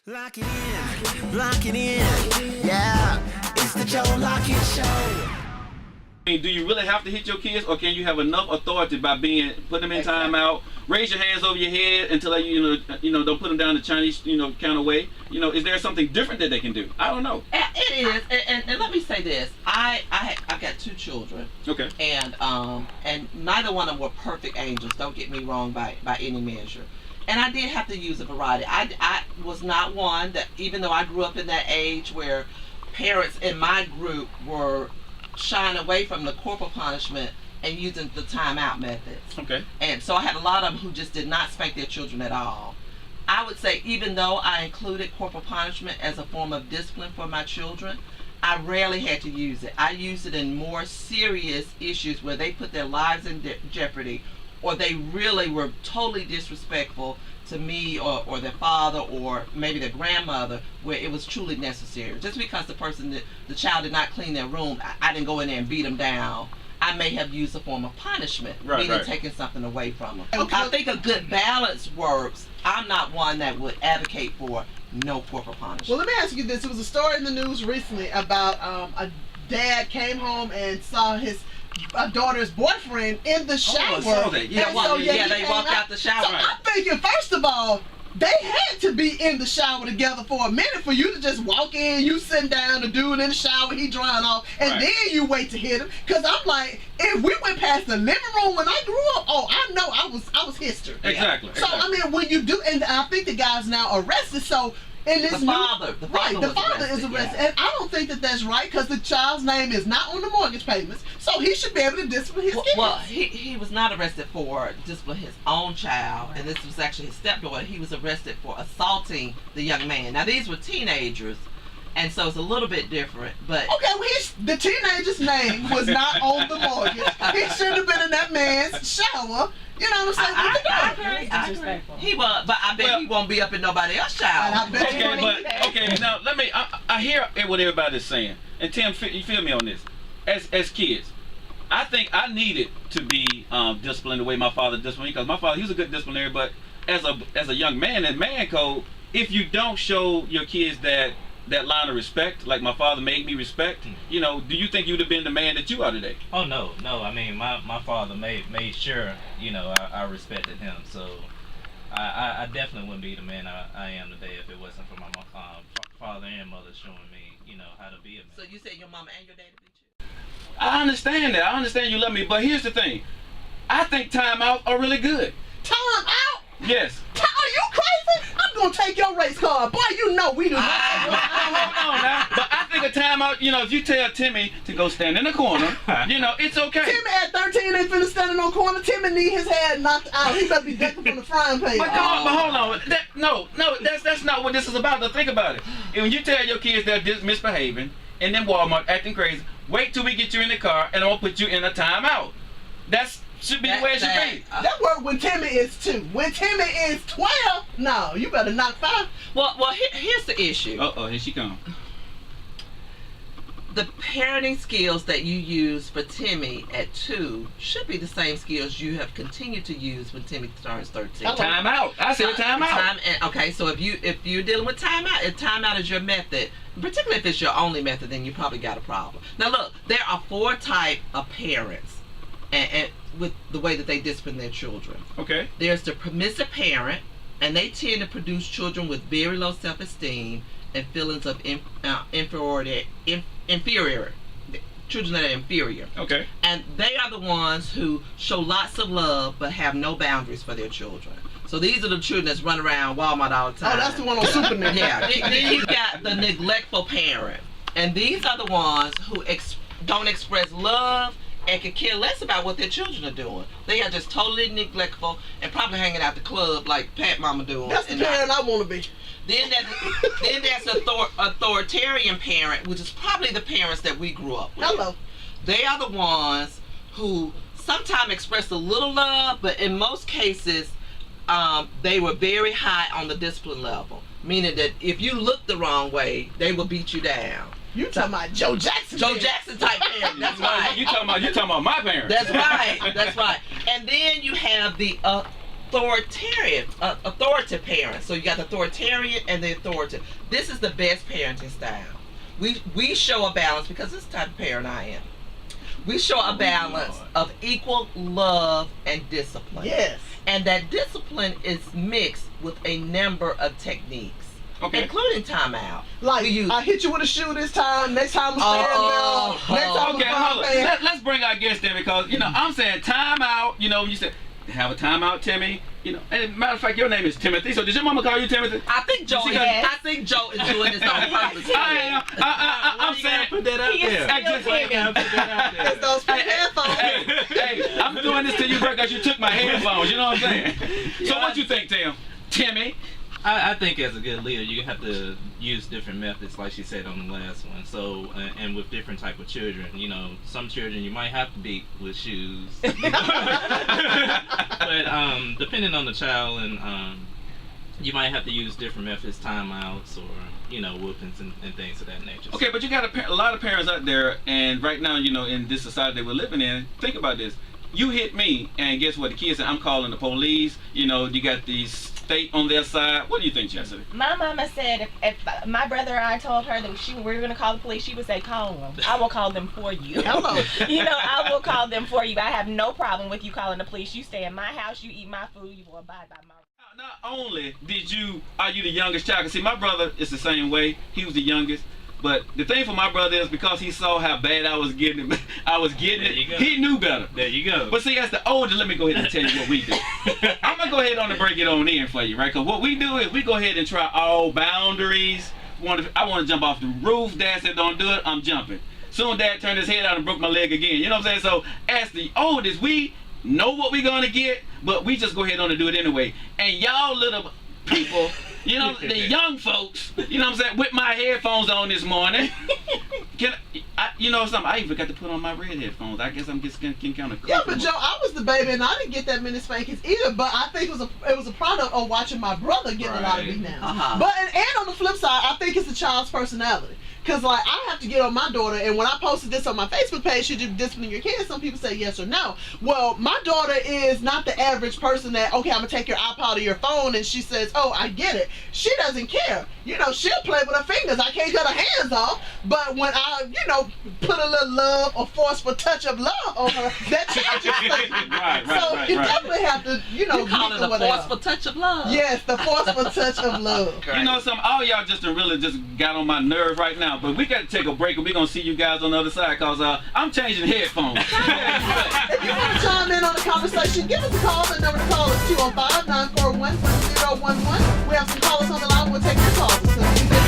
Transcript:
Lock it in, lock it in, yeah, it's the Joe Lockett Show. I mean, do you really have to hit your kids, or can you have enough authority by putting them in timeout, raise your hands over your head until they, don't put them down the Chinese, kind of way? Is there something different that they can do? I don't know. It is, and let me say this: I've got 2 children. Okay. And neither one of them were perfect angels. Don't get me wrong by any measure. And I did have to use a variety. I was not one that, even though I grew up in that age where parents in my group were shying away from the corporal punishment and using the timeout methods. Okay. And so I had a lot of them who just did not spank their children at all. I would say, even though I included corporal punishment as a form of discipline for my children, I rarely had to use it. I used it in more serious issues where they put their lives in jeopardy, or they really were totally disrespectful to me or their father or maybe their grandmother, where it was truly necessary. Just because the child did not clean their room, I didn't go in there and beat them down. I may have used a form of punishment, meaning taking something away from them. Okay. I think a good balance works. I'm not one that would advocate for no corporal punishment. Well, let me ask you this. There was a story in the news recently about a dad came home and saw his daughter's boyfriend in the shower. Oh, I saw that. Yeah, they walked out the shower. So I'm thinking, first of all, they had to be in the shower together for a minute for you to just walk in, you sitting down, the dude in the shower, he drying off, and then you wait to hit him. Because I'm like, if we went past the living room when I grew up, I know I was history. Exactly. So, I mean, when you do, and I think the guy's now arrested, so in this the father is arrested, and I don't think that that's right, because the child's name is not on the mortgage payments, so he should be able to discipline his kids. Well, he was not arrested for discipline his own child, and this was actually his stepdaughter. He was arrested for assaulting the young man. Now, these were teenagers, and so it's a little bit different, but... Okay, well, the teenager's name was not on the mortgage. He shouldn't have been in that man's shower. You know what I'm saying? I agree. He was, but I bet he won't be up in nobody else's shower. Okay, now let me. I hear what everybody's saying, and Tim, you feel me on this? As kids, I think I needed to be disciplined the way my father disciplined me, because my father, he was a good disciplinary, but as a young man in man code, if you don't show your kids that line of respect, like my father made me respect, do you think you'd have been the man that you are today? Oh no. I mean, my father made sure, I respected him. So I definitely wouldn't be the man I am today if it wasn't for my father and mother showing me, how to be a man. So you said your mama and your daddy beat you? I understand that. I understand you love me, but here's the thing. I think timeouts are really good. Time out? Yes. Are you crazy? I'm gonna take your race card. Boy, we do not. Hold on now. But I think a timeout, if you tell Timmy to go stand in the corner, it's okay. Timmy at 13 ain't finna stand in no corner. Timmy need his head knocked out. He better be ducking from the frying pan. But hold on. That's not what this is about. Think about it. And when you tell your kids they're misbehaving and then Walmart acting crazy, wait till we get you in the car and I'll put you in a timeout. Should be the way it should be. That work when Timmy is 2. When Timmy is 12, no, you better knock 5. Well, here's the issue. Here she comes. The parenting skills that you use for Timmy at 2 should be the same skills you have continued to use when Timmy turns 13. Time out. I said time out. Okay, so if you're dealing with timeout, if timeout is your method, particularly if it's your only method, then you probably got a problem. Now look, there are 4 types of parents, and with the way that they discipline their children. Okay. There's the permissive parent, and they tend to produce children with very low self-esteem and feelings of inferiority, children that are inferior. Okay. And they are the ones who show lots of love but have no boundaries for their children. So these are the children that's run around Walmart all the time. Oh, that's the one on Super Nintendo. Yeah. Then you've got the neglectful parent, and these are the ones who don't express love and can care less about what their children are doing. They are just totally neglectful and probably hanging out the club like Pat Mama doing. That's the parent I want to be. Then there's authoritarian parent, which is probably the parents that we grew up with. Hello. They are the ones who sometimes express a little love, but in most cases, they were very high on the discipline level. Meaning that if you look the wrong way, they will beat you down. You talking about Joe Jackson? Joe Jackson type parent. That's right. You talking about my parents? That's right. And then you have the authoritative parents. So you got the authoritarian and the authoritative. This is the best parenting style. We show a balance because this is the type of parent I am. We show a balance of equal love and discipline. Yes. And that discipline is mixed with a number of techniques. Okay. Including timeout. Like, I hit you with a shoe this time, next time a stand down, next time Okay, hold on. Let's bring our guest in because, I'm saying timeout, you said, have a timeout, Timmy. And matter of fact, your name is Timothy. So did your mama call you Timothy? I think Joe is doing this on purpose. I'm saying put that out there. It's those headphones. Hey, I'm doing this to you because you took my headphones. You know what I'm saying? So what you think, Timmy? I think as a good leader, you have to use different methods, like she said on the last one. So, and with different type of children, some children you might have to beat with shoes. But depending on the child, and you might have to use different methods, timeouts, or whoopings and things of that nature. Okay, but you got a lot of parents out there, and right now, in this society that we're living in, think about this. You hit me, and guess what? The kids say, I'm calling the police. You got these state on their side. What do you think, Chastity? My mama said if my brother and I told her that we were going to call the police, she would say, call them. I will call them for you. Hello. I will call them for you. I have no problem with you calling the police. You stay in my house, you eat my food, you will abide by my. Not only are you the youngest child, 'cause see, my brother is the same way. He was the youngest. But the thing for my brother is because he saw how bad I was getting it, he knew better. There you go. But see, as the older, let me go ahead and tell you what we do. I'm going to go ahead on and break it on in for you, right? Because what we do is we go ahead and try all boundaries. I want to jump off the roof. Dad said, don't do it. I'm jumping. Soon Dad turned his head out and broke my leg again. You know what I'm saying? So as the oldest, we know what we're going to get, but we just go ahead on and do it anyway. And y'all little people, the young folks, what I'm saying, with my headphones on this morning. Something, I even got to put on my red headphones. I guess I'm just getting kind of Yeah, but Joe, I was the baby and I didn't get that many spankings either, but I think it was a product of watching my brother get a lot of beatdowns. But and on the flip side, I think it's the child's personality. Because, I have to get on my daughter, and when I posted this on my Facebook page, should you discipline your kids? Some people say yes or no. Well, my daughter is not the average person that, okay, I'm going to take your iPod or your phone, and she says, oh, I get it. She doesn't care. She'll play with her fingers. I can't get her hands off. But when I, put a little love or forceful touch of love on her, that changes things. Right, you definitely have to, You call it a forceful touch of love. Yes, the forceful touch of love. All y'all just really just got on my nerve right now. But we got to take a break, and we're going to see you guys on the other side because I'm changing headphones. If you want to chime in on the conversation, give us a call. The number to call is 205-941-1011. We have some callers on the line. We'll take your calls as soon as you get